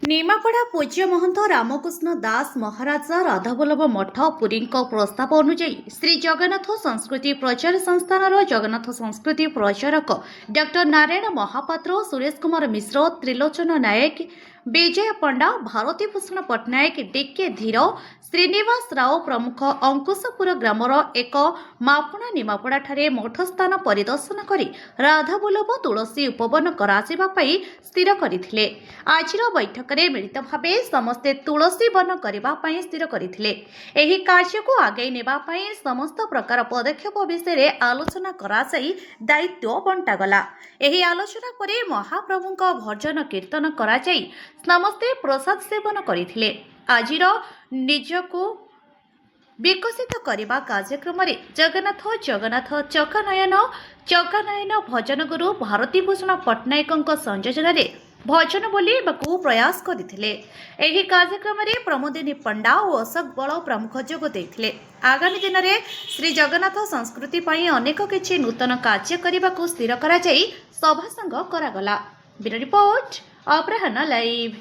निमापड़ा पूज्य महंत रामकृष्ण दास महाराज राधावल्लभ मठ पुरी प्रस्ताव अनुଯାयी श्री जगन्नाथ संस्कृति प्रचार संस्थान जगन्नाथ संस्कृति प्रचारक डॉ नारायण महापात्र सुरेश कुमार मिश्र त्रिलोचन नायक विजय पंडा भारती भूषण पट्टनायक डीके धीर श्रीनिवास राव प्रमुख अंकुशपुर ग्रामर एक मापणा निमापड़ा ठारे मठ स्थान परिदर्शन करी राधावल्लभ तुलसी उपवन कराजिबा पई स्थिर करथिले। आजिर बैठक में मिलित भावे समस्ते तुलसी वन करने स्थिर करथिले। एही कार्य को आगे नेबा पई समस्त प्रकार पदक्षेप विषय आलोचना कराई दायित्व बंटागला। एही आलोचना परे महाप्रभुंक भजन कीर्तन कराई समस्ते प्रसाद सेवन करथिले। आजिर निजको विकसित करने कार्यक्रम जगन्नाथ जगन्नाथ चकानयन भजन गुरु भारती भूषण पट्टनायक संयोजन भजन बोलिबाकू प्रयास करथिले। एही कार्यक्रम में प्रमोदिनी पंडा और अशोक बल प्रमुख जोग देथिले। आगामी दिन में श्री जगन्नाथ संस्कृति पई अनेक किछि नूतन कार्य करने स्थिर करा जाई सभा संग करागला। ब्यूरो रिपोर्ट अपराह्न लाइव।